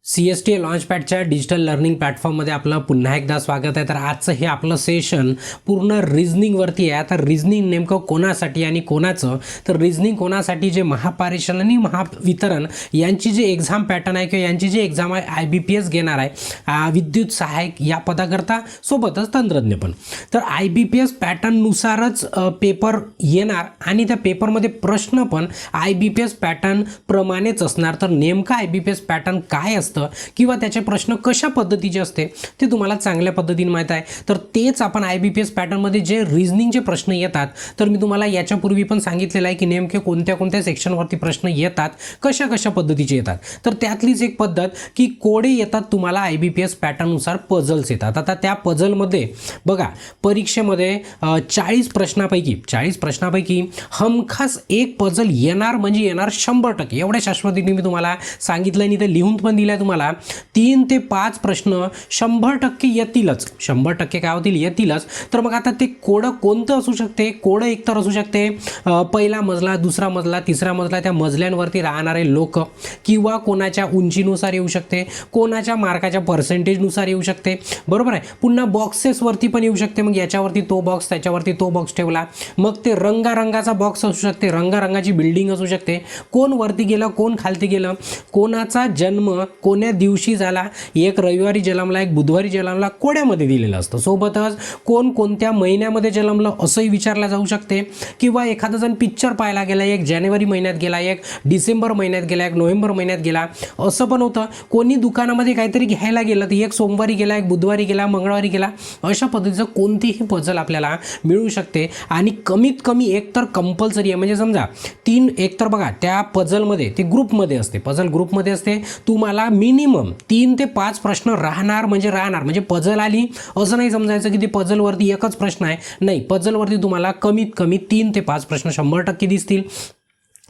CSTA लॉन्चपॅडच्या digital learning प्लॅटफॉर्ममध्ये आपलं पुन्हा एकदा स्वागत आहे. तर आजचं हे आपलं सेशन पूर्ण रिझनिंगवरती आहे. तर रिझनिंग नेमकं कोणासाठी आणि कोणाचं, तर रिझनिंग कोणासाठी जे महापारेषण आणि महावितरण यांची जी एक्झाम पॅटर्न आहे किंवा यांची जी एक्झाम आहे IBPS घेणार आहे, विद्युत सहाय्यक या पदाकरता, सोबतच तंत्रज्ञ पण. तर IBPS पॅटर्ननुसारच पेपर येणार आणि त्या पेपरमध्ये प्रश्न पण IBPS पॅटर्न प्रमाणेच असणार. तर नेमका IBPS पॅटर्न काय असतं किंवा त्याचे प्रश्न कशा पद्धतीचे असते ते तुम्हाला चांगल्या पद्धतीने माहीत आहे. तर तेच आपण IBPS पॅटर्नमध्ये जे रिझनिंगचे प्रश्न येतात, तर मी तुम्हाला याच्यापूर्वी पण सांगितलेलं आहे की नेमके कोणत्या कोणत्या सेक्शनवरती प्रश्न येतात, कशा कशा पद्धतीचे येतात. तर त्यातलीच एक पद्धत की कोडे येतात तुम्हाला IBPS पॅटर्ननुसार, पझल्स येतात. आता त्या पझलमध्ये बघा, परीक्षेमध्ये 40 प्रश्नापैकी हमखास एक पझल येणार म्हणजे येणार 100%. एवढ्या शाश्वतीने मी तुम्हाला सांगितलं आणि ते लिहून पण दिलं आहे तुम्हाला. 3 ते 5 प्रश्न 100% येतीलच. 100% काय होतील, येतीलच. तर मग आता ते कोडं कोणतं असू शकते? कोडं एकतर असू शकते पहिला मजला, दुसरा मजला, तिसरा मजला, त्या मजल्यांवरती राहणारे लोक, किंवा कोणाच्या उंचीनुसार येऊ शकते, कोणाच्या मार्काच्या पर्सेंटेजनुसार येऊ शकते, बरोबर आहे. पुन्हा बॉक्सेसवरती पण येऊ शकते. मग याच्यावरती तो बॉक्स, त्याच्यावरती तो बॉक्स ठेवला. मग ते रंगारंगाचा बॉक्स असू शकते, रंगारंगाची बिल्डिंग असू शकते, कोण वरती गेलं, कोण खालती गेलं, कोणाचा जन्म कोण्या दिवशी झाला, एक रविवारी जन्मला, एक बुधवारी जन्मला, कोड्यामध्ये दिलेलं असतं. सोबतच कोण कोणत्या महिन्यामध्ये जन्मलं असंही विचारलं जाऊ शकते. किंवा एखादा जण पिक्चर पाहायला गेला, एक जानेवारी महिन्यात गेला, एक डिसेंबर महिन्यात गेला, एक नोव्हेंबर महिन्यात गेला, असं पण होतं. कोणी दुकानामध्ये काहीतरी घ्यायला गेलं तर एक सोमवारी गेला, एक बुधवारी गेला, मंगळवारी गेला, अशा पद्धतीचं कोणतीही पझल आपल्याला मिळू शकते. आणि कमीत कमी एक तर कंपल्सरी आहे. म्हणजे समजा 3, एक तर बघा त्या पझलमध्ये ते ग्रुपमध्ये असते, पझल ग्रुपमध्ये असते, तुम्हाला मिनिमम 3 ते 5 प्रश्न राहणार म्हणजे पझल आली असं नाही समजायचं की ते पझलवरती एकच प्रश्न आहे. नाही, पझलवरती तुम्हाला कमीत कमी 3 ते 5 प्रश्न 100% दिसतील.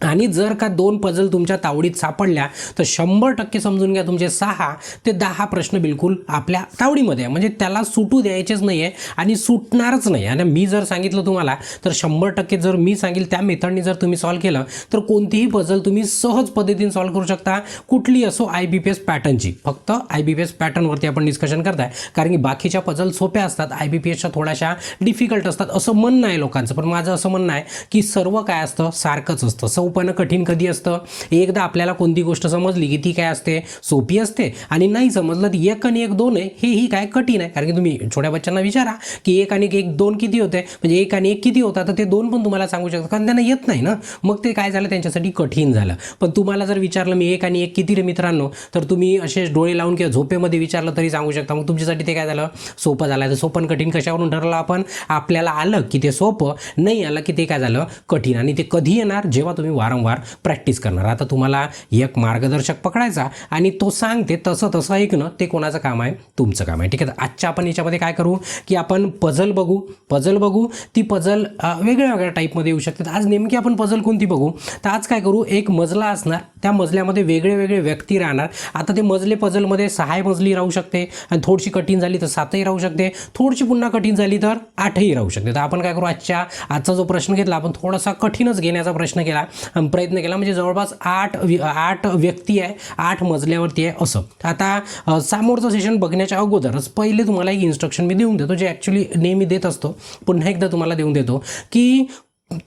आणि जर का 2 पझल तुमच्या तावडीत सापडल्या तर 100% समजून घ्या तुमचे 6 ते 10 प्रश्न बिलकुल आपल्या तावडीमध्ये आहे. म्हणजे त्याला सुटू द्यायचेच नाही आहे आणि सुटणारच नाही. आणि मी जर सांगितलं तुम्हाला तर 100% जर मी सांगेल त्या मेथडने जर तुम्ही सॉल्व केलं तर कोणतीही पझल तुम्ही सहज पद्धतीने सॉल्व करू शकता, कुठली असो IBPS पॅटर्नची. फक्त IBPS पॅटर्नवरती आपण डिस्कशन करताय, कारण की बाकीच्या पझल सोप्या असतात, IBPSच्या थोड्याशा डिफिकल्ट असतात असं म्हणणं आहे लोकांचं. पण माझं असं म्हणणं आहे की सर्व काय असतं, सारखंच असतं. पण कठीण कधी असतं, एकदा आपल्याला कोणती गोष्ट समजली की ती काय असते, सोपी असते. आणि नाही समजलं तर 1 आणि 1 2 आहे, हेही काय कठीण आहे. कारण की तुम्ही छोट्या बच्चांना विचारा की 1 आणि 1 2 किती होते, म्हणजे 1 आणि 1 किती होता, तर ते 2 पण तुम्हाला सांगू शकतात, कारण त्यांना येत नाही ना. मग ते काय झालं, त्यांच्यासाठी कठीण झालं. पण तुम्हाला जर विचारलं मी 1 आणि 1 किती रे मित्रांनो, तर तुम्ही असे डोळे लावून किंवा झोपेमध्ये विचारलं तरी सांगू शकता. मग तुमच्यासाठी ते काय झालं, सोपं झालं. तर सोपं कठीण कशावरून ठरलं आपण, आपल्याला आलं की ते सोपं, नाही आलं की ते काय झालं, कठीण. आणि ते कधी येणार, जेव्हा तुम्ही वारंवार प्रॅक्टिस करणार. आता तुम्हाला एक मार्गदर्शक पकडायचा आणि तो सांगते तसं ऐकणं, ते कोणाचं काम आहे, तुमचं काम आहे. ठीक आहे. आजच्या आपण याच्यामध्ये काय करू की आपण पझल बघू. ती पझल वेगळ्या टाईपमध्ये येऊ शकतात. आज नेमकी आपण पझल कोणती बघू, तर आज काय करू, एक मजला असणार, त्या मजल्यामध्ये वेगळे व्यक्ती राहणार. आता ते मजले पझलमध्ये 6 मजली राहू शकते, आणि थोडीशी कठीण झाली तर 7ही राहू शकते, थोडीशी पुन्हा कठीण झाली तर 8ही राहू शकते. तर आपण काय करू, आजचा जो प्रश्न घेतला आपण थोडासा कठीणच घेण्याचा प्रयत्न केला, म्हणजे जवळपास 8 व्यक्ती आहे, 8 मजल्यावरती आहे असं. आता समोरचं सेशन बघण्याच्या अगोदरच पहिले तुम्हाला एक इन्स्ट्रक्शन मी देऊन देतो, जे ॲक्च्युली नेहमी देत असतो, पुन्हा एकदा तुम्हाला देऊन देतो की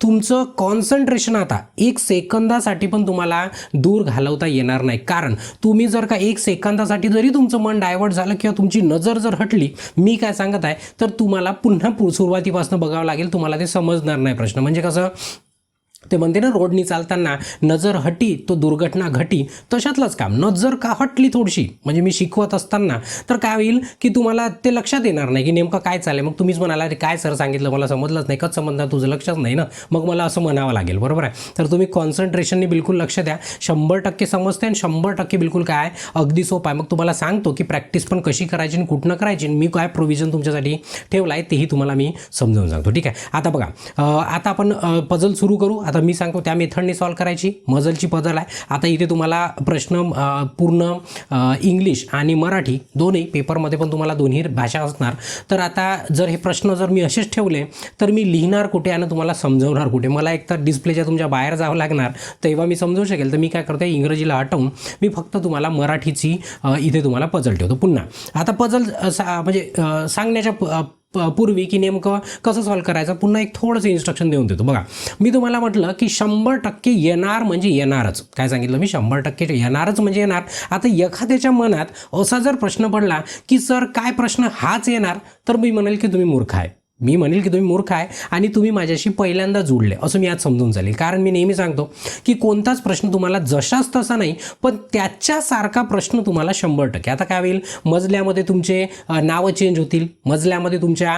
तुमचं कॉन्सन्ट्रेशन आता 1 सेकंदासाठी पण तुम्हाला दूर घालवता येणार नाही. कारण तुम्ही जर का 1 सेकंदासाठी जरी तुमचं मन डायवर्ट झालं किंवा तुमची नजर जर हटली, मी काय सांगत आहे, तर तुम्हाला पुन्हा सुरुवातीपासून बघावं लागेल, तुम्हाला ते समजणार नाही प्रश्न. म्हणजे कसं ते म्हणते ना, रोडनी चालताना नजर हटी तो दुर्घटना घटी, तशातलंच काम. नजर का हटली थोडीशी, म्हणजे मी शिकवत असताना, तर काय होईल की तुम्हाला ते लक्षात येणार नाही की नेमकं काय चाललं. मग तुम्हीच म्हणाला अरे काय सर सांगितलं मला समजलंच नाही, कसं समजणार, तुझं लक्षच नाही ना, मग मला असं म्हणावं लागेल, बरोबर आहे. तर तुम्ही कॉन्सन्ट्रेशनने बिलकुल लक्ष द्या, 100% समजते आणि 100% बिलकुल काय अगदी सोपं आहे. मग तुम्हाला सांगतो की प्रॅक्टिस पण कशी करायची आणि कुठनं करायची, मी काय प्रोव्हिजन तुमच्यासाठी ठेवलं आहे तेही तुम्हाला मी समजावून सांगतो. ठीक आहे. आता बघा, आता आपण पझल सुरू करू. आता आता मी सांगतो त्या मेथडने सॉल्व करायची. मजलची पझल आहे. आता इथे तुम्हाला प्रश्न पूर्ण इंग्लिश आणि मराठी दोन्ही पेपरमध्ये पण तुम्हाला दोन्ही भाषा असणार. तर आता जर हे प्रश्न जर मी असेच ठेवले तर मी लिहिणार कुठे आणि तुम्हाला समजवणार कुठे? मला एक तर डिस्प्लेच्या तुमच्या बाहेर जावं लागणार तेव्हा मी समजवू शकेल. तर मी काय करतो, इंग्रजीला हटवून मी फक्त तुम्हाला मराठीची इथे तुम्हाला पझल ठेवतो. पुन्हा आता पझल म्हणजे सांगण्याच्या पूर्वी की नेमकं कसं सॉल्व करायचं पुन्हा एक थोडंसं इन्स्ट्रक्शन देऊन देतो. बघा, मी तुम्हाला म्हटलं की 100% येणार म्हणजे येणारच. काय सांगितलं मी? 100% येणारच म्हणजे येणार. आता एखाद्याच्या मनात असा जर प्रश्न पडला की सर काय प्रश्न हाच येणार, तर मी म्हणेल की तुम्ही मूर्ख आहे. मी म्हणेल की तुम्ही मूर्ख आहे आणि तुम्ही माझ्याशी पहिल्यांदा जुळले असं मी आज समजून चालेल. कारण मी नेहमी सांगतो की कोणताच प्रश्न तुम्हाला जशाच तसा नाही, पण त्याच्यासारखा प्रश्न तुम्हाला 100%. आता काय होईल, मजल्यामध्ये तुमचे नावं चेंज होतील, मजल्यामध्ये तुमच्या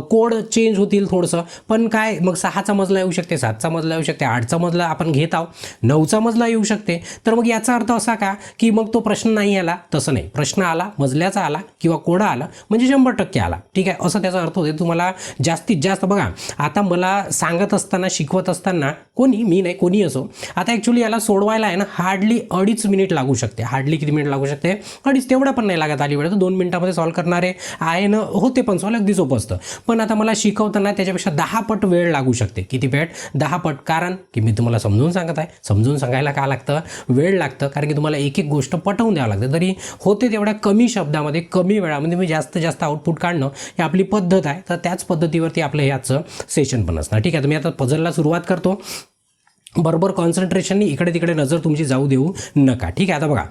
कोड चेंज होतील थोडंसं, पण काय मग 6चा मजला येऊ शकते, 7चा मजला येऊ शकते, 8चा मजला आपण घेत आहोत, 9चा मजला येऊ शकते. तर मग याचा अर्थ असा का की मग तो प्रश्न नाही आला? तसं नाही. प्रश्न आला, मजल्याचा आला किंवा कोडा आला म्हणजे 100% आला. ठीक आहे, असं त्याचा अर्थ होते. तुम्हाला जास्तीत जास्त बघा, आता मला सांगत असताना शिकवत असताना कोणी, मी नाही कोणी असो, आता ॲक्च्युली याला सोडवायला आहे ना हार्डली 2.5 मिनिट लागू शकते. हार्डली किती मिनिट लागू शकते? 2.5. तेवढा पण नाही लागत. आली वेळ तर 2 मिनिटामध्ये सॉल्व करणारे आहे ना, होते पण सॉल्व अगदी सोपं असतं. पण आता मला शिकवताना त्याच्यापेक्षा 10 पट वेळ लागू शकते. किती वेळ? 10 पट. कारण की मी तुम्हाला समजून सांगत आहे. समजून सांगायला का लागतं? वेळ लागतं. कारण की तुम्हाला एक एक गोष्ट पटवून द्यावं लागतं. तरी होते तेवढ्या कमी शब्दामध्ये कमी वेळामध्ये मी जास्तीत जास्त आउटपुट काढणं ही आपली पद्धत आहे. तर त्याच पद्धतीवरती आपलं हे आजचं सेशन पण असणार. ठीक आहे, तर मी आता पझलला सुरुवात करतो. बरोबर कॉन्सन्ट्रेशननी इकडे तिकडे नजर तुमची जाऊ देऊ नका. ठीक आहे, आता बघा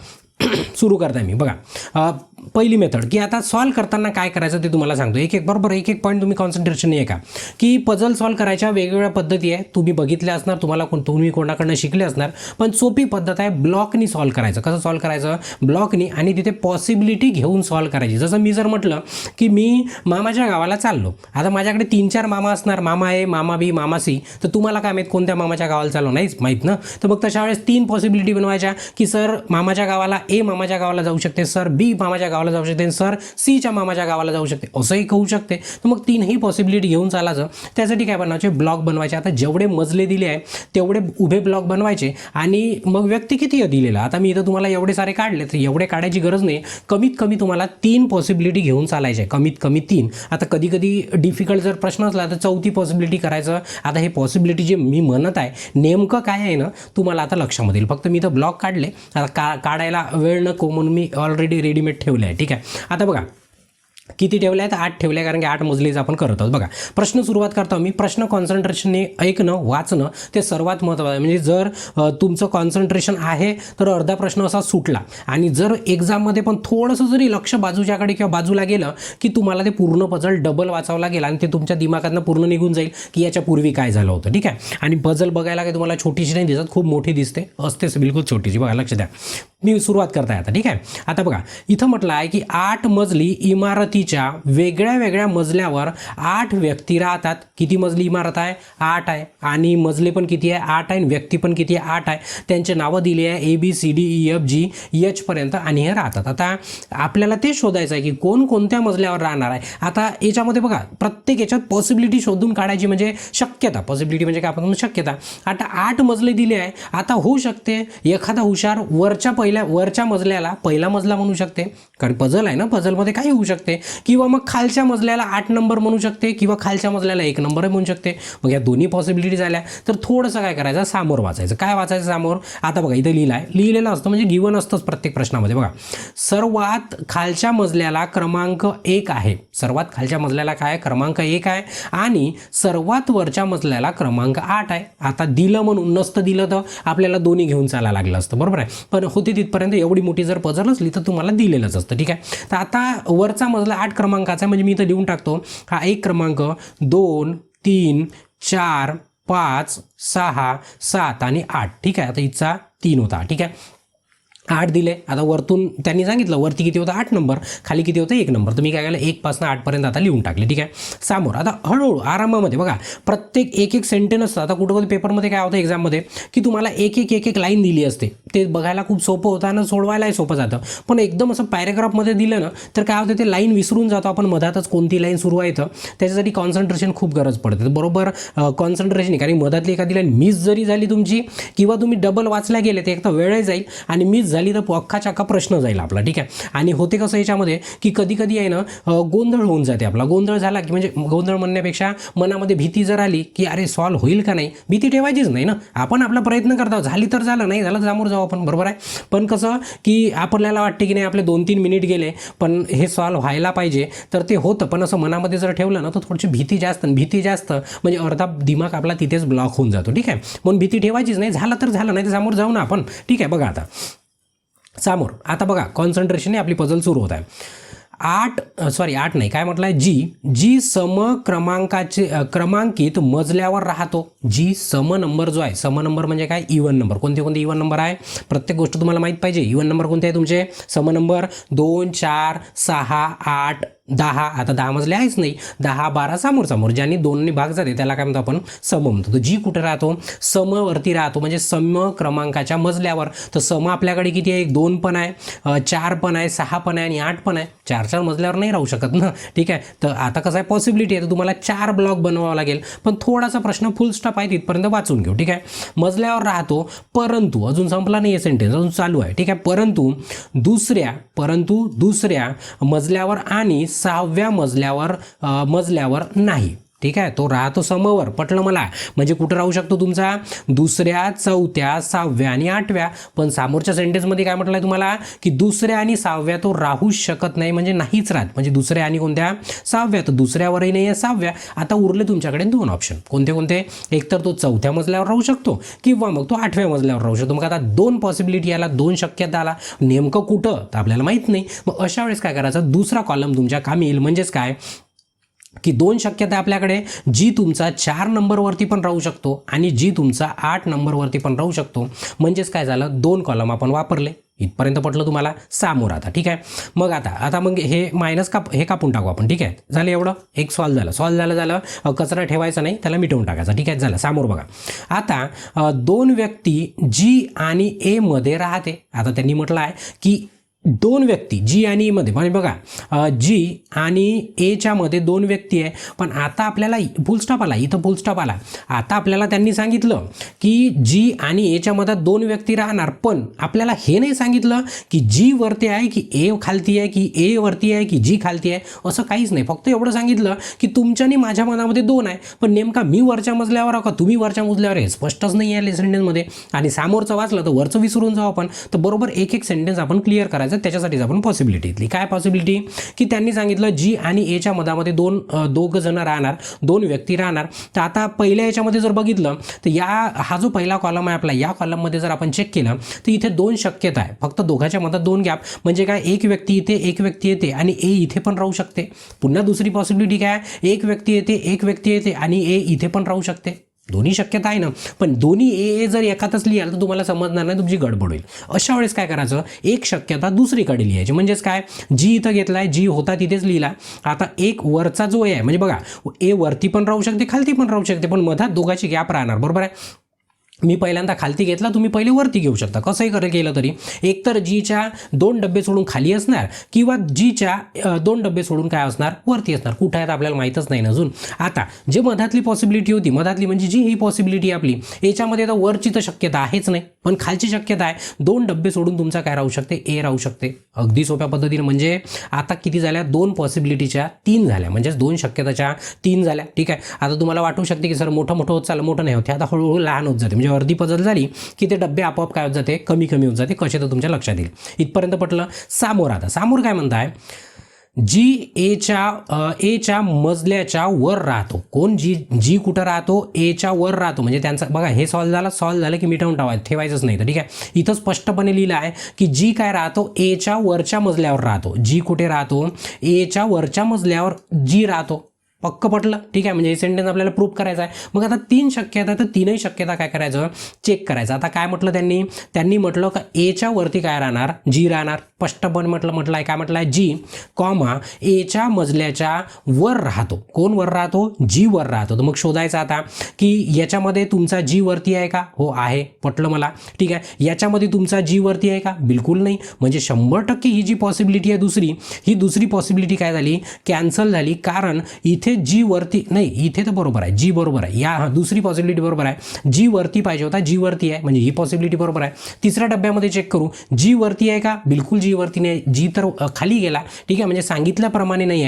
सुरू करताय मी. बघा, पहिली मेथड की आता सॉल्व करताना काय करायचं ते तुम्हाला सांगतो. एक एक बरोबर एक एक पॉईंट तुम्ही कॉन्सन्ट्रेशन आहे का की पझल सॉल्व करायच्या वेगवेगळ्या पद्धती आहे. तुम्ही बघितल्या असणार, तुम्ही कोणाकडनं शिकले असणार. पण सोपी पद्धत आहे ब्लॉकनी सॉल्व करायचं. कसं सॉल्व करायचं? ब्लॉकनी, आणि तिथे पॉसिबिलिटी घेऊन सॉल्व करायची. जसं मी जर म्हटलं की मी मामाच्या गावाला चाललो, आता माझ्याकडे 3-4 मामा असणार, मामा ए, मामा बी, मामा सी. तर तुम्हाला काय माहीत कोणत्या मामाच्या गावाला चाललो? नाहीच माहीत ना. तर मग तशा वेळेस 3 पॉसिबिलिटी बनवायच्या की सर मामाच्या गावाला ए मामाच्या गावाला जाऊ शकते, सर बी मामाच्या गावाला जाऊ शकते, सर सीच्या मामाच्या गावाला जाऊ शकते, असंही होऊ शकते. तर मग 3ही पॉसिबिलिटी घेऊन चालायचं. त्यासाठी काय बनवायचे? ब्लॉक बनवायचे. आता जेवढे मजले दिले आहे तेवढे उभे ब्लॉक बनवायचे. आणि मग व्यक्ती किती आहे दिलेला, आता मी इथं तुम्हाला एवढे सारे काढले, तर एवढे काढायची गरज नाही. कमीत कमी तुम्हाला 3 पॉसिबिलिटी घेऊन चालायचे, कमीत कमी 3. आता कधी कधी डिफिकल्ट जर प्रश्न असला तर 4थी पॉसिबिलिटी करायचं. आता हे पॉसिबिलिटी जे मी म्हणत आहे नेमकं काय आहे ना, तुम्हाला आता लक्षामध्ये येईल. फक्त मी इथं ब्लॉक काढले. आता काढायला वेळ नको म्हणून मी ऑलरेडी रेडीमेड ठेवले आहे. ठीक आहे, आता बघा किती ठेवले आहेत? 8 ठेवले, कारण की 8 मजलीच आपण करत आहोत. बघा, प्रश्न सुरुवात करतो मी. प्रश्न कॉन्सन्ट्रेशनने ऐकणं, वाचणं ते सर्वात महत्त्वाचं आहे. म्हणजे जर तुमचं कॉन्सन्ट्रेशन आहे तर अर्धा प्रश्न असा सुटला, आणि जर एक्झाममध्ये पण थोडंसं जरी लक्ष बाजूच्याकडे किंवा बाजूला गेलं की तुम्हाला ते पूर्ण पझल डबल वाचावं लागेल आणि ते तुमच्या दिमागातनं पूर्ण निघून जाईल की याच्या पूर्वी काय झालं होतं. ठीक आहे, आणि पझल बघायला काही तुम्हाला छोटीशी नाही दिसत, खूप मोठी दिसते, असतेच बिलकुल छोटीशी. बघा, लक्ष द्या, मी सुरुवात करताय आता. ठीक आहे, आता बघा इथं म्हटलं आहे की 8 मजली इमारतीच्या वेगळ्या वेगळ्या मजल्यावर 8 व्यक्ती राहतात. किती मजली इमारत आहे? 8 आहे. आणि मजले पण किती आहे? 8 आहे. व्यक्ती पण किती आहे? 8 आहे. त्यांचे नावं दिली आहे ABCDEFG पर्यंत, आणि हे राहतात. आता आपल्याला ते शोधायचं आहे की कोणकोणत्या मजल्यावर राहणार आहे. आता याच्यामध्ये बघा प्रत्येक याच्यात पॉसिबिलिटी शोधून काढायची, म्हणजे शक्यता. पॉसिबिलिटी म्हणजे काय आपण शक्यता. आता 8 मजले दिले आहे. आता होऊ शकते एखादा हुशार वरच्या मजल्याला पहिला मजला म्हणू शकते, कारण पझल आहे ना, पझलमध्ये काही होऊ शकते. किंवा मग खालच्या मजल्याला 8 नंबर म्हणू शकते, किंवा खालच्या मजल्याला 1 नंबर म्हणू शकते. मग या दोन्ही पॉसिबिलिटी झाल्या तर थोडंसं काय करायचं? समोर वाचायचं. काय वाचायचं समोर? आता बघा इथं लिहिलेलं असतं, म्हणजे गिवन असतंच प्रत्येक प्रश्नामध्ये. बघा, सर्वात खालच्या मजल्याला क्रमांक 1 आहे. सर्वात खालच्या मजल्याला काय? क्रमांक 1 आहे. आणि सर्वात वरच्या मजल्याला क्रमांक 8 आहे. आता दिलं म्हणून, नसतं दिलं तर आपल्याला दोन्ही घेऊन चालायला लागलं असतं, बरोबर आहे. पण होते तिथपर्यंत एवढी मोठी जर पझल असली तर तुम्हाला दिलेलंच असतं. ठीक आहे, तर आता वरचा मजला 8 क्रमांकाचा आहे, म्हणजे मी इथं लिहून टाकतो हा 1 क्रमांक, 2, 3, 4, 5, 6, 7 आणि 8. ठीक आहे, आता इथचा 3 होता. ठीक आहे, 8 दिले. आता वरतून त्यांनी सांगितलं वरती किती होतं 8 नंबर, खाली किती होतं 1 नंबर. तर मी काय केलं 1 पासून 8 पर्यंत आता लिहून टाकले. ठीक आहे. समोर आता हळूहळू आरामामध्ये बघा प्रत्येक एक सेंटेन्स असतं. आता कुठं पेपरमध्ये काय होतं एक्झाममध्ये की तुम्हाला एक लाईन दिली असते, ते बघायला खूप सोपं होतं आणि सोडवायलाही सोपं जातं. पण एकदम असं पॅरेग्राफमध्ये दिलं ना तर काय होतं ते लाईन विसरून जातो आपण, मधातच कोणती लाईन सुरू आहे. त्याच्यासाठी कॉन्सन्ट्रेशन खूप गरज पडते. बरोबर कॉन्सन्ट्रेशन, कारण मधातली एखादी लाईन मिस जरी झाली तुमची किंवा तुम्ही डबल वाचल्या गेले ते एक तर वेळही जाईल आणि मिस झाली तर अख्खाच्या अख्खा प्रश्न जाईल आपला. ठीक आहे. आणि होते कसं याच्यामध्ये की कधी कधी आहे ना गोंधळ होऊन जाते आपला. गोंधळ झाला की म्हणजे गोंधळ म्हणण्यापेक्षा मनामध्ये भीती जर आली की अरे सॉल्व्ह होईल का नाही, भीती ठेवायचीच नाही ना. आपण आपला प्रयत्न करतो, झाली तर झालं, नाही झालं समोर जाऊ आपण. बरोबर आहे. पण कसं की आपल्याला वाटते की नाही आपले 2-3 मिनिट गेले पण हे सॉल्व्ह व्हायला पाहिजे, तर ते होतं. पण असं मनामध्ये जर ठेवलं ना तर थोडीशी भीती जास्त म्हणजे अर्धा दिमाग आपला तिथेच ब्लॉक होऊन जातो. ठीक आहे. म्हणून भीती ठेवायचीच नाही. झालं तर झालं, नाही तर समोर जाऊ ना आपण. ठीक आहे. बघा आता समोर आता बघा कॉन्सन्ट्रेशन आपली पझल सुरू होत आहे. 8 नाही काय म्हटलं आहे, जी सम क्रमांकित मजल्यावर राहतो. जी सम नंबर जो आहे, सम नंबर म्हणजे काय, इवन नंबर. कोणते कोणते इवन नंबर आहे प्रत्येक गोष्ट तुम्हाला माहीत पाहिजे. इवन नंबर कोणते आहे तुमचे, सम नंबर 2, 4, 6, 8, 10. आता 10 मजले आहेच नाही, 10, 12 समोर ज्यांनी 2ने भाग जाते त्याला काय म्हणतो आपण, सम म्हणतो. तर जी कुठे राहतो, समवरती राहतो म्हणजे सम क्रमांकाच्या मजल्यावर. तर सम आपल्याकडे किती आहे, 2 पण आहे, 4 पण आहे, 6 पण आहे आणि 8 पण आहे. 4 मजल्यावर नाही राहू शकत ना. ठीक आहे. तर आता कसं आहे पॉसिबिलिटी आहे, तर तुम्हाला 4 ब्लॉक बनवावा लागेल. पण थोडासा प्रश्न फुल स्टॉप आहे तिथपर्यंत वाचून घेऊ. ठीक आहे. मजल्यावर राहतो परंतु, अजून संपला नाही आहे सेंटेन्स, अजून चालू आहे. ठीक आहे. परंतु दुसऱ्या मजल्यावर आणि 6व्या मजल्यावर नाही. ठीक आहे. तो राहतो समवर. पटलं मला. म्हणजे कुठं राहू शकतो तुमचा, 2ऱ्या, 4थ्या, 6व्या आणि 8व्या. पण समोरच्या सेंटेन्समध्ये काय म्हटलं आहे तुम्हाला की 2ऱ्या आणि 6व्या तो राहू शकत नाही, म्हणजे नाहीच राहत. म्हणजे 2ऱ्या आणि कोणत्या, 6व्या. तर 2ऱ्यावरही नाही आहे, 6व्या. आता उरले तुमच्याकडे 2 ऑप्शन. कोणते कोणते, एक तर तो 4थ्या मजल्यावर राहू शकतो किंवा मग तो 8व्या मजल्यावर राहू शकतो. मग आता 2 पॉसिबिलिटी आला, 2 शक्यता आला. नेमकं कुठं तर आपल्याला माहीत नाही. मग अशा वेळेस काय करायचं, दुसरा कॉलम तुमच्या कामी येईल. म्हणजेच काय की 2 शक्यता आपल्याकडे, जी तुमचा 4 नंबरवरती पण राहू शकतो आणि जी तुमचा 8 नंबरवरती पण राहू शकतो. म्हणजेच काय झालं, 2 कॉलम आपण वापरले. इथपर्यंत पटलं तुम्हाला. समोर आता ठीक आहे. मग आता मग हे मायनस हे कापून टाकू आपण. ठीक आहे. झालं एवढं, एक सॉल्व्ह झालं. कचरा ठेवायचा नाही, त्याला मिटवून टाकायचा. ठीक आहे. झालं. समोर बघा आता 2 व्यक्ती जी आणि ए मध्ये राहते. आता त्यांनी म्हटलं आहे की 2 व्यक्ती जी आणि ए मध्ये, म्हणजे बघा जी आणि एच्या मध्ये 2 व्यक्ती आहे. पण आता आपल्याला फुलस्टॉप आला, इथं फुलस्टॉप आला. आता आपल्याला त्यांनी सांगितलं की जी आणि एच्या मध्ये 2 व्यक्ती राहणार, पण आपल्याला हे नाही सांगितलं की जी वरती आहे की ए खालती आहे की ए वरती आहे की जी खालती आहे, असं काहीच नाही. फक्त एवढं सांगितलं की तुमच्या आणि माझ्या मनामध्ये 2 आहे, पण नेमका मी वरच्या मजल्यावर का तुम्ही वरच्या मजल्यावर आहे स्पष्टच नाही आहे सेंटेन्समध्ये. आणि समोरचं वाचलं तर वरचं विसरून जाऊ आपण. तर बरोबर एक सेंटेन्स आपण क्लिअर करायचं. त्याच्यासाठीच आपण पॉसिबिलिटी घेतली. काय पॉसिबिलिटी की त्यांनी सांगितलं जी आणि एच्या मधामध्ये दोघ जण राहणार, 2 व्यक्ती राहणार. तर आता पहिल्या याच्यामध्ये जर बघितलं तर हा जो पहिला कॉलम आहे आपला, या कॉलममध्ये जर आपण चेक केलं तर इथे 2 शक्यता आहे. फक्त दोघांच्या मधात 2 गॅप. म्हणजे काय, एक व्यक्ती इथे, एक व्यक्ती येते आणि ए इथे पण राहू शकते. पुन्हा दुसरी पॉसिबिलिटी काय, एक व्यक्ती येते आणि ए इथे पण राहू शकते. दोन्ही शक्यता आहे ना. पण दोन्ही ए जर एकातच लिहाल तर तुम्हाला समजणार नाही, तुमची गडबड होईल. अशा वेळेस काय करायचं, एक शक्यता दुसरीकडे लिहायची. म्हणजेच काय, जी इथं घेतलाय, जी होता तिथेच लिहिला. आता एक वरचा जो आहे, म्हणजे बघा ए वरती पण राहू शकते, खालती पण राहू शकते, पण मधात दोघांची गॅप राहणार. बरोबर आहे. मी पहिल्यांदा खालती घेतला, तुम्ही पहिले वरती घेऊ शकता. कसंही केलं तरी एकतर जीच्या 2 डब्बे सोडून खाली असणार किंवा जीच्या 2 डब्बे सोडून काय असणार, वरती असणार. कुठं आहेत आपल्याला माहीतच नाही ना अजून. आता जे मधातली पॉसिबिलिटी होती, मधातली म्हणजे जी ही पॉसिबिलिटी आपली, याच्यामध्ये तर वरची तर शक्यता आहेच नाही, पण खालची शक्यता आहे. 2 डब्बे सोडून तुमचा काय राहू शकते, ए राहू शकते. अगदी सोप्या पद्धतीने. म्हणजे आता किती झाल्या, 2 पॉसिबिलिटीच्या 3 झाल्या, म्हणजेच 2 शक्यताच्या 3 झाल्या. ठीक आहे. आता तुम्हाला वाटू शकते की सर मोठं होत चाललं, मोठं नाही होते, आता हळूहळू लहान होत जाते. अर्धी पझल झाली की ते डब्बे आपोआप काय होत जाते, कमी होत जाते. कसे तर तुमच्या लक्षात येईल. इथपर्यंत पटलं. समोर आता समोर काय म्हणताय, जी एच्या मजल्याच्या वर राहतो. कोण, जी कुठं राहतो, एच्या वर राहतो. म्हणजे त्यांचा बघा हे सॉल्व्ह झालं की मिटवून ठेवायचंच नाही. तर ठीक आहे. इथं स्पष्टपणे लिहिलं आहे की जी काय राहतो, एच्या वरच्या मजल्यावर राहतो. जी कुठे राहतो, एच्या वरच्या मजल्यावर जी राहतो. पक्क पटलं, ठीक आहे. म्हणजे हे सेंटेन्स आपल्याला प्रूव्ह करायचं आहे. मग आता 3 शक्यता, तर तीनही शक्यता काय करायचं, चेक करायचं. आता काय म्हटलं त्यांनी म्हटलं का एच्या वरती काय राहणार, जी राहणार. स्पष्टपणे म्हटलं आहे, काय म्हटलं आहे, जी कॉमा एच्या मजल्याच्या वर राहतो. कोण वर राहतो, जी वर राहतो. तर मग शोधायचं आता की याच्यामध्ये तुमचा जी वरती आहे का, हो आहे, पटलं मला, ठीक आहे. याच्यामध्ये तुमचा जी वरती आहे का, बिलकुल नाही. म्हणजे 100% ही जी पॉसिबिलिटी आहे ही दुसरी पॉसिबिलिटी काय झाली, कॅन्सल झाली. कारण इथे जी वरती नाही, इथे तर बरोबर आहे, जी बरोबर आहे. या दुसरी पॉसिबिलिटी बरोबर आहे, जी वरती पाहिजे होता, जी वरती आहे, म्हणजे ही पॉसिबिलिटी बरोबर आहे. तिसऱ्या डब्यामध्ये चेक करू, जी वरती आहे का, बिलकुल जी वरती नाही, जी तर खाली गेला, ठीक आहे. म्हणजे सांगितल्याप्रमाणे नाही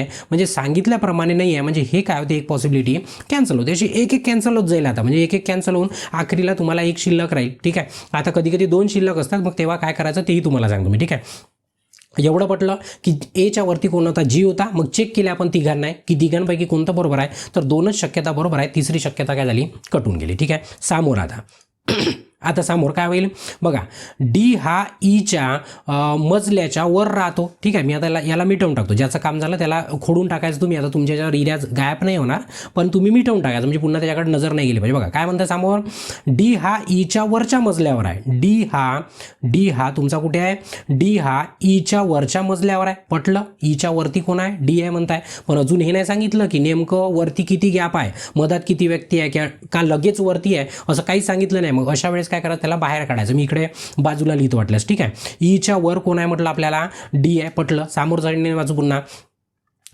आहे, म्हणजे हे काय होते, एक पॉसिबिलिटी कॅन्सल होते. अशी एक कॅन्सल होत जाईल आता, म्हणजे एक कॅन्सल होऊन आखरीला तुम्हाला एक शिल्लक राहील, ठीक आहे. आता कधी कधी 2 शिल्लक असतात, मग तेव्हा काय करायचं तेही तुम्हाला सांगतो मी, ठीक आहे. एवढं पटलं की एच्या वरती कोण होता, जी होता. मग चेक केले आपण तिघांना की तिघांपैकी कोणतं बरोबर आहे, तर 2च शक्यता बरोबर आहे, तिसरी शक्यता काय झाली, कटून गेली, ठीक आहे. समोर आता समोर काय होईल बघा, डी हा ईच्या मजल्याच्या वर राहतो, ठीक आहे. मी आता याला मिटवून टाकतो, ज्याचं काम झालं त्याला खोडून टाकायचं तुम्ही. आता तुमच्या ज्यावर इराज गायब नाही होणार, पण तुम्ही मिटवून टाकायचं, म्हणजे पुन्हा त्याच्याकडे नजर नाही गेली पाहिजे. बघा काय म्हणतं समोर, डी हा ईच्या वरच्या मजल्यावर आहे. डी हा तुमचा कुठे आहे, डी हा ईच्या वरच्या मजल्यावर आहे. पटलं, ईच्या वरती कोण आहे, डी आहे म्हणताय. पण अजून हे नाही सांगितलं की नेमकं वरती किती गॅप आहे, मधात किती व्यक्ती आहे, का लगेच वरती आहे, असं काही सांगितलं नाही. मग अशा वेळेस काय करायचं, त्याला बाहेर काढायचं. मी इकडे बाजूला लिहितो वाटल्यास, ठीक आहे. ईच्या वर कोण आहे म्हटलं आपल्याला, डी आहे. पटलं, समोर जाणे वाचू पुन्हा.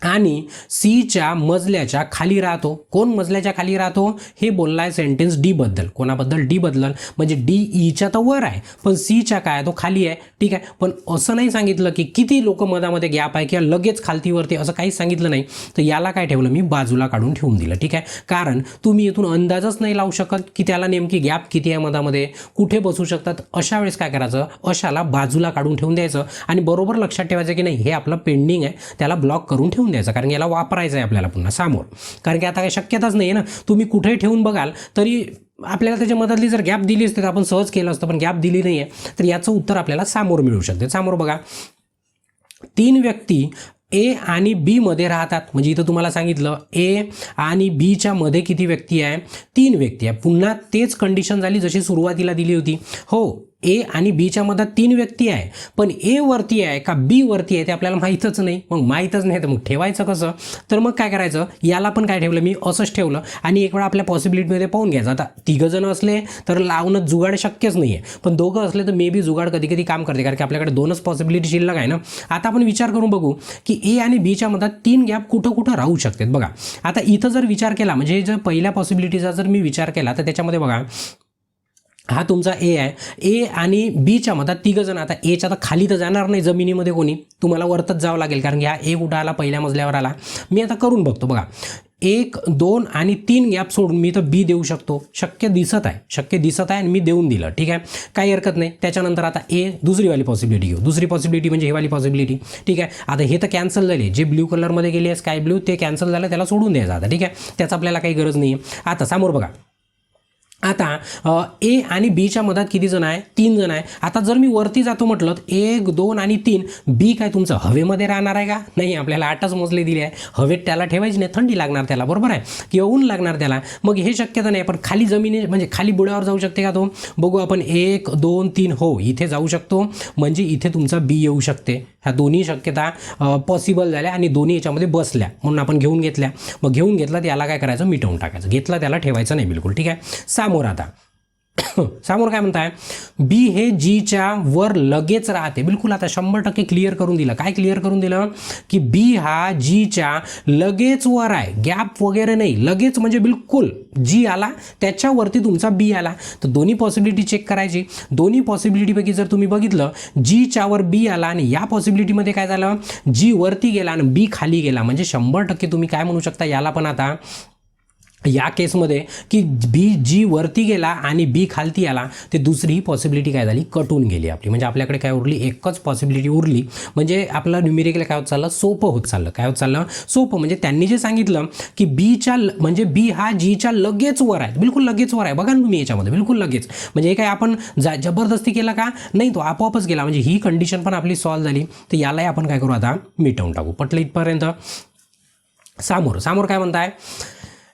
आणि सीच्या मजल्याच्या खाली राहतो. कोण मजल्याच्या खाली राहतो, हे बोललाय सेंटेन्स डी बद्दल. कोणाबद्दल, डी बद्दल. म्हणजे डी ईच्या तर वर आहे, पण सीच्या काय तो खाली आहे, ठीक आहे. पण असं नाही सांगितलं की किती लोक मधामध्ये गॅप आहे किंवा लगेच खालतीवरती, असं काहीच सांगितलं नाही. तर याला काय ठेवलं मी, बाजूला काढून ठेवून दिलं, ठीक आहे. कारण तुम्ही इथून अंदाजच नाही लावू शकत की त्याला नेमकी गॅप किती आहे मधामध्ये, कुठे बसू शकतात. अशा वेळेस काय करायचं, अशाला बाजूला काढून ठेवून द्यायचं. आणि बरोबर लक्षात ठेवायचं की नाही, हे आपलं पेंडिंग आहे, त्याला ब्लॉक करून ठेवून द्यायचं. कारण याला वापरायचं आहे आपल्याला पुन्हा समोर. कारण की आता काही शक्यताच नाही आहे ना, तुम्ही कुठेही ठेवून बघाल तरी आपल्याला त्याच्या मधातली जर गॅप दिली असते तर आपण सहज केलं असतं, पण गॅप दिली नाही आहे. तर याचं उत्तर आपल्याला समोर मिळू शकते. समोर बघा, 3 व्यक्ती ए आणि बी मध्ये राहतात. म्हणजे इथं तुम्हाला सांगितलं ए आणि बीच्या मध्ये किती व्यक्ती आहे, 3 व्यक्ती आहे. पुन्हा तेच कंडिशन झाली जशी सुरुवातीला दिली होती. हो, ए आणि बीच्या मधात 3 व्यक्ती आहे, पण ए वरती आहे का बी वरती आहे ते आपल्याला माहीतच नाही. मग माहीतच नाही तर मग ठेवायचं कसं, तर मग काय करायचं, याला पण काय ठेवलं मी, असंच ठेवलं. आणि एक वेळा आपल्या पॉसिबिलिटीमध्ये पाहून घ्यायचं. आता 3 जण असले तर लावणं जुगाड शक्यच नाही आहे, पण 2 असले तर मे बी जुगाड कधी कधी काम करते, कारण की आपल्याकडे 2च पॉसिबिलिटी शिल्लक आहे ना. आता आपण विचार करून बघू की ए आणि बीच्या मधात 3 गॅप कुठं कुठं राहू शकतात. बघा आता इथं जर विचार केला, म्हणजे जर पहिल्या पॉसिबिलिटीचा जर मी विचार केला तर त्याच्यामध्ये बघा, हा तुमचा ए आहे, ए आणि बीच्या मधात 3 जण. आता एच्या तर खाली तर जाणार नाही जमिनीमध्ये कोणी, तुम्हाला वरतच जावं लागेल, कारण की हा ए कुठं आला, पहिल्या मजल्यावर आला. मी आता करून बघतो. बघा 1, 2 आणि 3 गॅप सोडून मी तर बी देऊ शकतो, शक्य दिसत आहे आणि मी देऊन दिलं, ठीक आहे, काही हरकत नाही. त्याच्यानंतर आता ए दुसरीवाली पॉसिबिलिटी घेऊ. दुसरी पॉसिबिलिटी म्हणजे ही वाली पॉसिबिलिटी, ठीक आहे. आता हे तर कॅन्सल झाले, जे ब्ल्यू कलरमध्ये गेले आहे स्काय ब्ल्यू ते कॅन्सल झालं, त्याला सोडून द्यायचं आता, ठीक आहे. त्याचं आपल्याला काही गरज नाही आहे. आता समोर बघा, आता ए आणि बीच्या मधात किती जण आहे, 3 जण आहे. आता जर मी वरती जातो म्हटलं 1, 2 आणि 3, बी काय तुमचं हवेमध्ये राहणार आहे का, नाही. आपल्याला 8च मोजले दिले आहे, हवेत त्याला ठेवायची नाही, थंडी लागणार त्याला, बरोबर आहे, किंवा ऊन लागणार त्याला. मग हे शक्यता नाही. पण खाली जमिनी म्हणजे खाली बुडावर जाऊ शकते का तो, बघू आपण. 1, 2, 3, हो इथे जाऊ शकतो, म्हणजे इथे तुमचा बी येऊ शकते. ह्या दोन्ही शक्यता पॉसिबल झाल्या आणि दोन्ही याच्यामध्ये बसल्या, म्हणून आपण घेऊन घेतल्या. मग घेऊन घेतला त्याला काय करायचं, मिटवून टाकायचं. घेतला त्याला ठेवायचं नाही बिलकुल, ठीक आहे. समोर आता समोर काय म्हणताय, बी हे जीच्या वर लगेच राहते. बिलकुल आता 100% क्लिअर करून दिलं. काय क्लिअर करून दिलं की बी हा जीच्या लगेच वर आहे, गॅप वगैरे नाही, लगेच म्हणजे बिलकुल जी आला त्याच्यावरती तुमचा बी आला. तर दोन्ही पॉसिबिलिटी चेक करायची. दोन्ही पॉसिबिलिटीपैकी जर तुम्ही बघितलं, जीच्या वर बी आला आणि या पॉसिबिलिटीमध्ये काय झालं, जी वरती गेला आणि बी खाली गेला, म्हणजे 100% तुम्ही काय म्हणू शकता याला पण आता या केसमध्ये की बी जी वरती गेला आणि बी खालती आला, ते दुसरी पॉसिबिलिटी काय झाली, कटून गेली आपली. म्हणजे आपल्याकडे काय उरली, एकच पॉसिबिलिटी उरली. म्हणजे आपलं न्यूमेरिकल काय होत चाललं, सोपं होत चाललं. काय होत चाललं, सोपं. म्हणजे त्यांनी जे सांगितलं की बीच्या म्हणजे बी हा जीच्या लगेच वर आहे, बिलकुल लगेच वर आहे. बघा ना तुम्ही याच्यामध्ये बिलकुल लगेच, म्हणजे हे काय आपण जबरदस्ती केला का, नाही, तो आपोआपच गेला. म्हणजे ही कंडिशन पण आपली सॉल्व्ह झाली. तर यालाही आपण काय करू आता, मिटवून टाकू. पटलं इथपर्यंत. समोर समोर काय म्हणताय,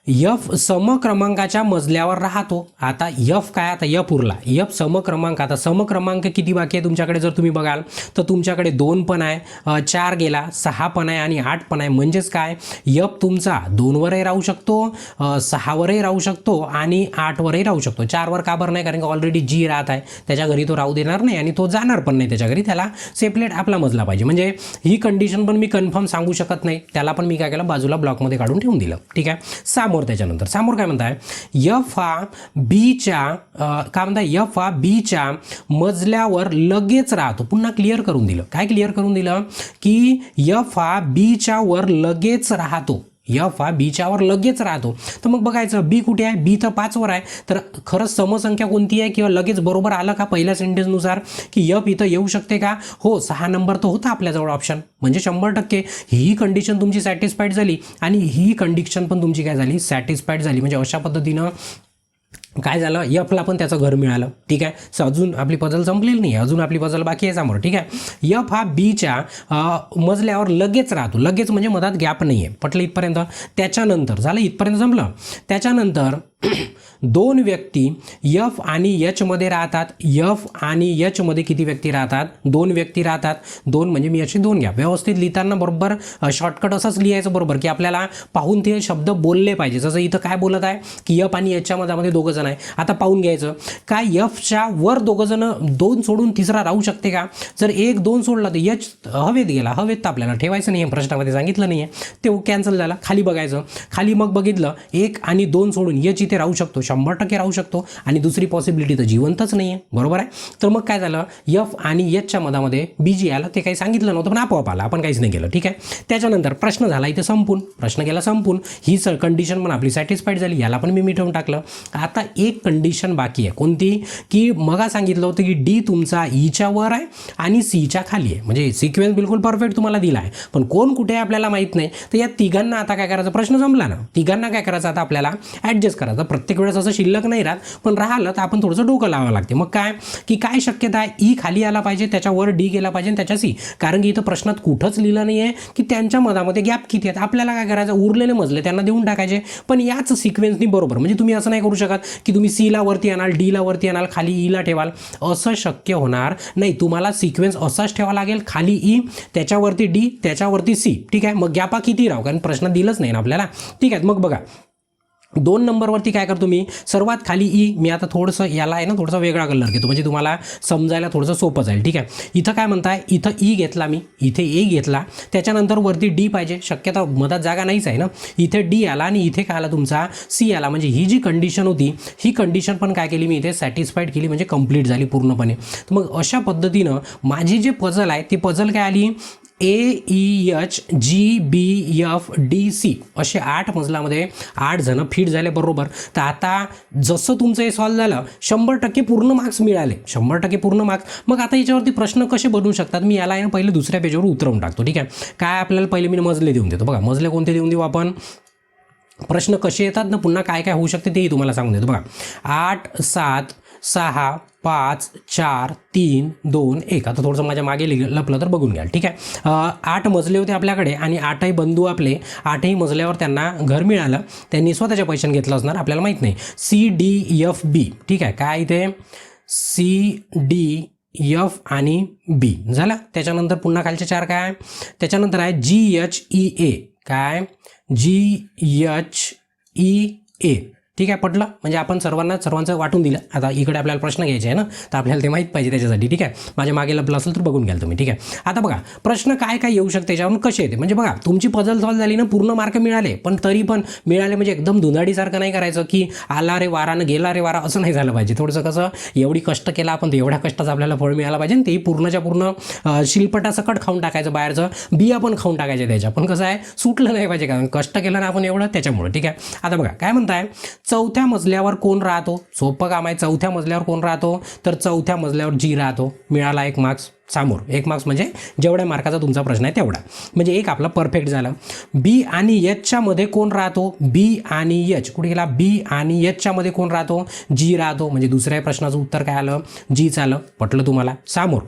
यफ समक्रमांकाच्या मजल्यावर राहतो. आता यफ काय, आता यफ उरला, यफ समक्रमांक. आता समक्रमांक किती बाकी आहे तुमच्याकडे जर तुम्ही बघाल तर तुमच्याकडे 2 पण आहे, 4 गेला, 6 पण आहे आणि 8 पण आहे. म्हणजेच काय, यफ तुमचा 2वरही राहू शकतो, 6वरही राहू शकतो आणि 8वरही राहू शकतो. 4वर का बरं नाही, कारण की ऑलरेडी जी राहत आहे, त्याच्या घरी तो राहू देणार नाही आणि तो जाणार पण नाही त्याच्या घरी, त्याला सेपरेट आपला मजला पाहिजे. म्हणजे ही कंडिशन पण मी कन्फर्म सांगू शकत नाही, त्याला पण मी काय केलं, बाजूला ब्लॉकमध्ये काढून ठेवून दिलं. ठीक आहे. समोर त्याच्यानंतर समोर काय म्हणताय, यफ हा बीच्या काय म्हणताय, यफ हा बीच्या मजल्यावर लगेच राहतो. पुन्हा क्लिअर करून दिलं. काय क्लिअर करून दिलं, की यफ हा बीच्या वर लगेच राहतो. यफ हा बीच्या वर लगेच राहतो. तर मग बघायचं बी कुठे आहे, बी तर 5वर आहे. तर खरंच समसंख्या कोणती आहे किंवा लगेच बरोबर आलं का पहिल्या सेंटेन्सनुसार, की यफ इथं येऊ शकते का, हो 6 नंबर तर होता आपल्याजवळ ऑप्शन. म्हणजे 100% ही कंडिशन तुमची सॅटिस्फाईड झाली आणि ही कंडिशन पण तुमची काय झाली, सॅटिस्फाईड झाली. म्हणजे अशा पद्धतीनं काय झालं, यफला पण त्याचं घर मिळालं. ठीक आहे. सो अजून आपली पझल संपलेली नाही, अजून आपली पझल बाकी आहे समोर. ठीक आहे. यफ हा बीच्या मजल्यावर लगेच राहतो. लगेच म्हणजे मधात गॅप नाही आहे. पटलं इथपर्यंत. त्याच्यानंतर झालं, इथपर्यंत जमलं. त्याच्यानंतर 2 व्यक्ती यफ आणि एच मध्ये राहतात. यफ आणि एच मध्ये किती व्यक्ती राहतात, 2 व्यक्ती राहतात. 2 म्हणजे मी अशी 2 घ्या. व्यवस्थित लिहिताना बरोबर शॉर्टकट असंच लिहायचं बरोबर, की आपल्याला पाहून ते शब्द बोलले पाहिजे. जसं इथं काय बोलत आहे, की यफ आणि एचच्या मधामध्ये 2 जण आहे. आता पाहून घ्यायचं, काय यफच्या वर 2 जण, 2 सोडून तिसरा राहू शकते का. जर 1 2 सोडला तर एच हवेत गेला. हवेत तर आपल्याला ठेवायचं नाही आहे, प्रश्नामध्ये सांगितलं नाही आहे, ते कॅन्सल झाला. खाली बघायचं, खाली मग बघितलं 1 आणि 2 सोडून एच इथे राहू शकतो, 100% राहू शकतो. आणि दुसरी पॉसिबिलिटी तर जिवंतच नाही आहे. बरोबर आहे. तर मग काय झालं, यफ आणि एचच्या मधामध्ये बीजी आला, ते काही सांगितलं नव्हतं पण आपोआप आला, आपण काहीच नाही केलं. ठीक आहे. त्याच्यानंतर प्रश्न झाला इथे संपून, प्रश्न गेला संपून. ही कंडिशन पण आपली सॅटिस्फाईड झाली, याला पण मी मिटवून टाकलं. आता एक कंडिशन बाकी आहे. कोणती, की मगा सांगितलं होतं की डी तुमचा ईच्या वर आहे आणि सीच्या खाली आहे. म्हणजे सिक्वेन्स बिलकुल परफेक्ट तुम्हाला दिला आहे, पण कोण कुठे आहे आपल्याला माहीत नाही. तर या तिघांना आता काय करायचं, प्रश्न जमला ना, तिघांना काय करायचं, आता आपल्याला ॲडजस्ट करायचं. प्रत्येक वेळेस असं शिल्लक नाही राहत, पण राहिलं तर आपण थोडंसं डोकं लावावं लागते. मग काय, की काय शक्यता आहे, ई खाली आला पाहिजे, त्याच्यावर डी गेला पाहिजे आणि त्याच्या सी. कारण की इथं प्रश्नात कुठंच लिहिलं नाही आहे की त्यांच्या मधामध्ये गॅप किती आहेत. आपल्याला काय करायचं, उरलेले मजले त्यांना देऊन टाकायचे. पण याच सिक्वेन्सनी बरोबर, म्हणजे तुम्ही असं नाही करू शकत की तुम्ही सीला वरती आणाल, डीला वरती आणाल, खाली ईला ठेवाल, असं शक्य होणार नाही. तुम्हाला सिक्वेन्स असाच ठेवा लागेल, खाली ई, त्याच्यावरती डी, त्याच्यावरती सी. ठीक आहे. मग गॅपा किती राहू, कारण प्रश्न दिलंच नाही ना आपल्याला. ठीक आहे. मग बघा 2 नंबरवरती काय करतो मी, सर्वात खाली ई. मी आता थोडंसं याला आहे ना, थोडंसं वेगळा कलर घेतो, म्हणजे तुम्हाला समजायला थोडंसं सोपं जाईल. ठीक आहे. इथं काय म्हणताय, इथं ई घेतला मी, इथे ए घेतला, त्याच्यानंतर वरती डी पाहिजे, शक्यता मधात जागा नाहीच आहे ना. इथे डी आला आणि इथे काय आला तुमचा सी आला. म्हणजे ही जी कंडिशन होती, ही कंडिशन पण काय केली मी इथे सॅटिस्फाईड केली, म्हणजे कंप्लीट झाली पूर्णपणे. तर मग अशा पद्धतीनं माझी जे पझल आहे ती पझल काय आली, AEHGBFDC असे 8 मजलामध्ये 8 जण फिट झाले बरोबर. तर आता जसं तुमचं हे सॉल्व झालं 100% पूर्ण मार्क्स मिळाले, 100% पूर्ण मार्क्स. मग आता याच्यावरती प्रश्न कसे बनवू शकतात, मी याला पहिले दुसऱ्या पेजवर उतरवून टाकतो. ठीक आहे. काय आपल्याला पहिले मी मजले देऊन देतो. बघा मजले कोणते देऊन देऊ आपण, प्रश्न कसे येतात ना, पुन्हा काय काय होऊ शकते तेही तुम्हाला सांगून देतो. बघा 8 7 6 5 4 3 2 1. आता थोडंसं माझ्या मागे लपलं तर बघून घ्याल. ठीक आहे. 8 मजले होते आपल्याकडे आणि 8ही बंधू आपले 8ही मजल्यावर त्यांना घर मिळालं, त्यांनी स्वतःच्या पैशाने घेतलं असणार, आपल्याला माहीत नाही. CDFB. ठीक आहे. काय इथे CDF आणि बी झाला. त्याच्यानंतर पुन्हा खालचे 4 काय, त्याच्यानंतर आहे GHEA. काय GHEA. ठीक आहे. पटलं, म्हणजे आपण सर्वांचं वाटून दिलं. आता इकडे आपल्याला प्रश्न घ्यायचे आहे ना, तर आपल्याला ते माहीत पाहिजे त्याच्यासाठी. ठीक आहे. माझ्या मागे लपलं असेल तर बघून घ्याल तुम्ही. ठीक आहे. आता बघा प्रश्न काय काय येऊ शकते, त्याच्यावरून कसे येते. म्हणजे बघा तुमची पझल सॉल्व झाली ना, पूर्ण मार्क मिळाले, पण तरी पण मिळाले म्हणजे एकदम धुंदाडीसारखं नाही करायचं, की आला रे वारानं गेला रे वारा, असं नाही झालं पाहिजे. थोडंसं कसं, एवढी कष्ट केला आपण, तर एवढ्या कष्टाचं आपल्याला फळ मिळालं पाहिजे. तेही पूर्णच्या पूर्ण शिलपटासकट खाऊन टाकायचं, बाहेरचं बिया पण खाऊन टाकायचं त्याच्या. पण कसं आहे, सुटलं नाही पाहिजे, कारण कष्ट केलं ना आपण एवढं, त्याच्यामुळे. ठीक आहे. आता बघा काय म्हणताय, चौथ्या मजल्यावर कोण राहतो. सोपं काम आहे. चौथ्या मजल्यावर कोण राहतो, तर चौथ्या मजल्यावर जी राहतो. मिळाला 1 मार्क्स समोर. 1 मार्क्स म्हणजे जेवढ्या मार्काचा तुमचा प्रश्न आहे तेवढा, म्हणजे एक आपला परफेक्ट झालं. बी आणि एचच्या मध्ये कोण राहतो, बी आणि एच कुठे गेला, बी आणि एचच्या मध्ये कोण राहतो, जी राहतो. म्हणजे दुसऱ्या प्रश्नाचं उत्तर काय आलं, जीच आलं. पटलं तुम्हाला. समोर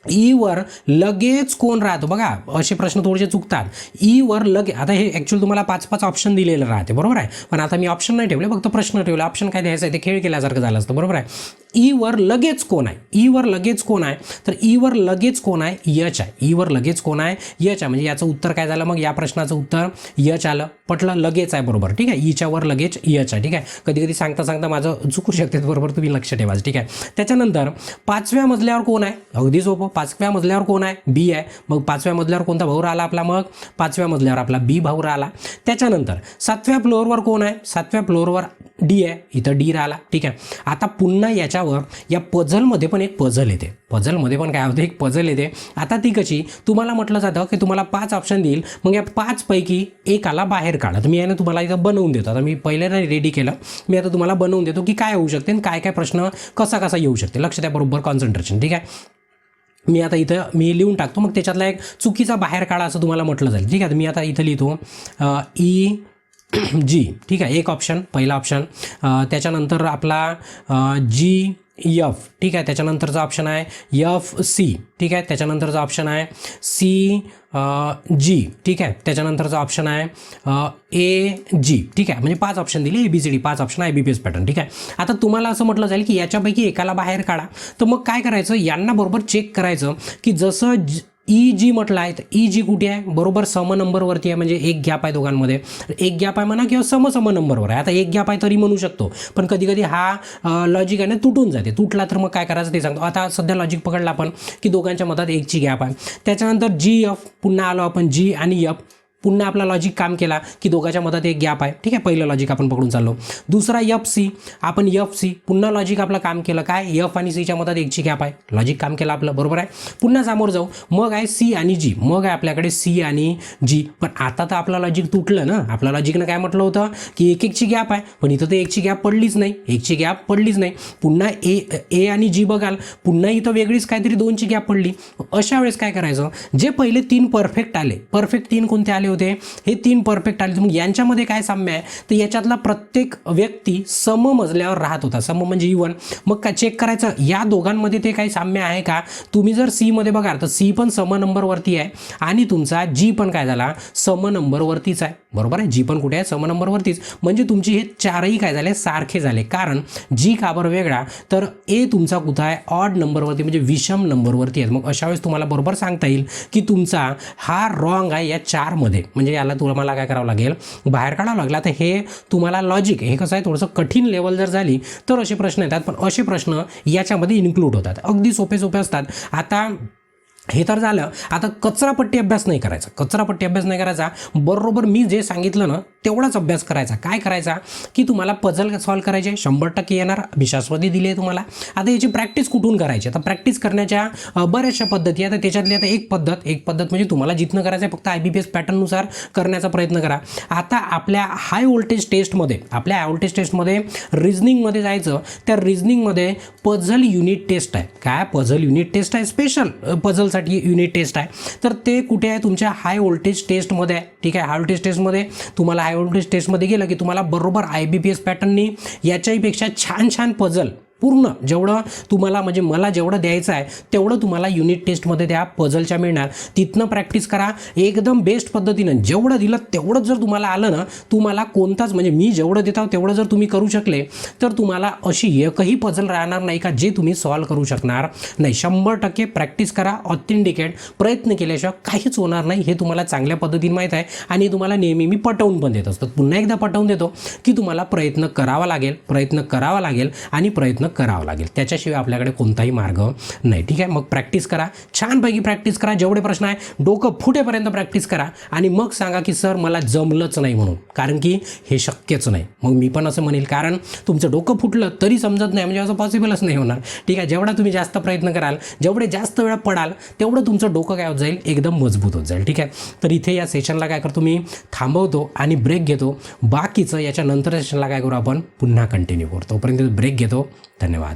ईवर लगेच कोण राहतो बघा, असे प्रश्न थोडेसे चुकतात. ईवर लगेच, आता हे ॲक्च्युअली तुम्हाला 5-5 ऑप्शन दिलेलं राहते, बरोबर आहे, पण आता मी ऑप्शन नाही ठेवले, फक्त प्रश्न ठेवला. ऑप्शन काय द्यायचं आहे, ते खेळ केल्यासारखं झालं असतं, बरोबर आहे. ईवर लगेच कोण आहे, ईवर लगेच कोण आहे, तर ईवर लगेच कोण आहे, यच आहे. ईवर लगेच कोण आहे, यच आहे. म्हणजे याचं उत्तर काय झालं, मग या प्रश्नाचं उत्तर यच आलं. पटलं, लगेच आहे, बरोबर, ठीक आहे. ईच्या वर लगेच यच आहे, ठीक आहे. कधी कधी सांगता माझं चुकू शकते, बरोबर, तुम्ही लक्ष ठेवायचं, ठीक आहे. त्याच्यानंतर 5व्या मजल्यावर कोण आहे, अगदी सोपं. 5व्या मजल्यावर कोण आहे, बी आहे. मग 5व्या मजल्यावर कोणता भाऊ राहिला आपला, मग 5व्या मजल्यावर आपला बी भाऊ राहिला. त्याच्यानंतर 7व्या फ्लोअरवर कोण आहे, 7व्या फ्लोअरवर डी आहे, इथं डी राहिला, ठीक आहे. आता पुन्हा याच्यावर या पझलमध्ये पण एक पझल येते, पझलमध्ये पण काय होतं, एक पझल येते. आता ती कशी, तुम्हाला म्हटलं जातं की तुम्हाला 5 ऑप्शन देईल, मग या 5 पैकी एकाला बाहेर काढा. तर मी याने तुम्हाला इथं बनवून देतो. आता मी पहिल्यांदा रेडी केलं, मी आता तुम्हाला बनवून देतो की काय होऊ शकते आणि काय काय प्रश्न कसा येऊ शकते. लक्ष द्या, बरोबर कॉन्सन्ट्रेशन, ठीक आहे. मी आता इथं मी लिहून टाकतो, मग त्याच्यातला एक चुकीचा बाहेर काढा असं तुम्हाला म्हटलं जाईल, ठीक आहे. मी आता इथं लिहितो ई जी, ठीक आहे, एक ऑप्शन, पहिला ऑप्शन. त्याच्यानंतर आपला जी एफ, ठीक आहे. त्याच्यानंतरचा ऑप्शन आहे एफ सी, ठीक आहे. त्याच्यानंतरचा ऑप्शन आहे सी जी, ठीक आहे. त्याच्यानंतरचा ऑप्शन आहे ए जी, ठीक आहे. म्हणजे 5 ऑप्शन दिले, ABCD 5 ऑप्शन आहे, IBPS पॅटर्न, ठीक आहे. आता तुम्हाला असं म्हटलं जाईल की याच्यापैकी एकाला बाहेर काढा. तर मग काय करायचं, यांना बरोबर चेक करायचं की जसं ई जी म्हटलं आहे, तर ई जी कुठे आहे, बरोबर सम नंबरवरती आहे. म्हणजे एक गॅप आहे दोघांमध्ये, एक गॅप आहे म्हणा किंवा सम नंबरवर आहे. आता एक गॅप आहे तरी म्हणू शकतो, पण कधी कधी हा लॉजिक आहे ना तुटून जाते. तुटला तर मग काय करायचं ते सांगतो. आता सध्या लॉजिक पकडला आपण की दोघांच्या मधात एकची गॅप आहे. त्याच्यानंतर जी एफ, पुन्हा आलो आपण जी आणि एफ, पुन्हा आपला लॉजिक काम केला की दोघांच्या मधात एक गॅप आहे, ठीक आहे. पहिलं लॉजिक आपण पकडून चाललो. दुसरा एफ सी, आपण एफ सी, पुन्हा लॉजिक आपलं काम केलं, काय एफ आणि सीच्या मधात एकची गॅप आहे, लॉजिक काम केलं आपलं, बरोबर आहे. पुन्हा समोर जाऊ, मग आहे सी आणि जी, मग आहे आपल्याकडे सी आणि जी. पण आता तर आपलं लॉजिक तुटलं ना. आपल्या लॉजिकनं काय म्हटलं होतं की एकची गॅप आहे, पण इथं तर एकची गॅप पडलीच नाही, एकची गॅप पडलीच नाही. पुन्हा ए आणि जी बघाल, पुन्हा इथं वेगळीच काहीतरी 2ची गॅप पडली. अशा वेळेस काय करायचं, जे पहिले 3 परफेक्ट आले, परफेक्ट 3 कोणते आले होते, हे 3 परफेक्ट आले. मग यांच्यामध्ये काय साम्य आहे, तर याच्यातला प्रत्येक व्यक्ती सम मजल्यावर राहत होता, सम म्हणजे इवन. मग काय चेक करायचं, या दोघांमध्ये ते काही साम्य आहे का. तुम्ही जर सी मध्ये बघाल तर सी पण सम नंबरवरती आहे आणि तुमचा जी पण काय झाला, सम नंबरवरतीच आहे, बरोबर आहे. जी पण कुठे आहे, सम नंबरवरतीच. म्हणजे तुमची हे 4ही काय झाले, सारखे झाले. कारण जी का बरं वेगळा, तर ए तुमचा कुठं आहे, ऑड नंबरवरती, म्हणजे विषम नंबरवरती आहे. मग अशा वेळेस तुम्हाला बरोबर सांगता येईल की तुमचा हा रॉंग आहे या 4 मध्ये. म्हणजे याला तुम्हाला काय करावं लागेल, बाहेर काढावं लागलं. तर हे तुम्हाला लॉजिक हे कसं आहे, थोडंसं कठीण लेवल जर झाली तर असे प्रश्न येतात, पण असे प्रश्न याच्यामध्ये इन्क्लूड होतात, अगदी सोपे असतात. आता हे तर झालं. आता कचरापट्टी अभ्यास नाही करायचा, कचरापट्टी अभ्यास नाही करायचा. बरोबर मी जे सांगितलं ना तेवढाच अभ्यास करायचा. काय करायचा की तुम्हाला पझल सॉल्व्ह करायचे, 100% येणार, अभिशास्वदी दिली आहे तुम्हाला. आता याची प्रॅक्टिस कुठून करायची, आता प्रॅक्टिस करण्याच्या बऱ्याचशा पद्धती. आता त्याच्यातली आता एक पद्धत म्हणजे तुम्हाला जिथनं करायचं आहे फक्त IBPS पॅटर्ननुसार करण्याचा प्रयत्न करा. आता आपल्या हाय व्होल्टेज टेस्टमध्ये रिझनिंगमध्ये जायचं. त्या रिझनिंगमध्ये पझल युनिट टेस्ट आहे. काय पझल युनिट टेस्ट आहे, स्पेशल पझल साठी युनिट टेस्ट आहे. तर ते कुठे आहे, तुमच्या हाय व्होल्टेज टेस्टमध्ये आहे, ठीक आहे. हाय व्होल्टेज टेस्टमध्ये तुम्हाला हाय व्होल्टेज टेस्टमध्ये गेलं की तुम्हाला बरोबर IBPS पॅटर्ननी याच्याहीपेक्षा छान पझल पूर्ण जेवढं तुम्हाला म्हणजे मला जेवढं द्यायचं आहे तेवढं तुम्हाला युनिट टेस्टमध्ये त्या पझलच्या मिळणार. तिथनं प्रॅक्टिस करा एकदम बेस्ट पद्धतीनं. जेवढं दिलं तेवढंच जर तुम्हाला आलं ना, तुम्हाला कोणताच म्हणजे मी जेवढं देतो तेवढं जर तुम्ही करू शकले तर तुम्हाला अशी एकही पझल राहणार नाही का जे तुम्ही सॉल्व्ह करू शकणार नाही. 100% प्रॅक्टिस करा, ऑथेंटिकेट. प्रयत्न केल्याशिवाय काहीच होणार नाही हे तुम्हाला चांगल्या पद्धतीने माहीत आहे आणि तुम्हाला नेहमी मी पटवून पण देत असतो. पुन्हा एकदा पटवून देतो की तुम्हाला प्रयत्न करावा लागेल आणि प्रयत्न करावं लागेल. त्याच्याशिवाय आपल्याकडे कोणताही मार्ग नाही, ठीक आहे. मग प्रॅक्टिस करा, छानपैकी प्रॅक्टिस करा. जेवढे प्रश्न आहे डोकं फुटेपर्यंत प्रॅक्टिस करा आणि मग सांगा की सर मला जमलंच नाही म्हणून, कारण की हे शक्यच नाही. मग मी पण असं म्हणेल, कारण तुमचं डोकं फुटलं तरी समजत नाही म्हणजे असं पॉसिबलच नाही होणार, ठीक आहे. जेवढा तुम्ही जास्त प्रयत्न कराल, जेवढे जास्त वेळा पडाल तेवढं तुमचं डोकं काय होत जाईल, एकदम मजबूत होत जाईल, ठीक आहे. तर इथे या सेशनला काय करतो मी, थांबवतो आणि ब्रेक घेतो. बाकीचं याच्या नंतर सेशनला काय करू आपण पुन्हा कंटिन्यू करतो. तोपर्यंत ब्रेक घेतो. धन्यवाद.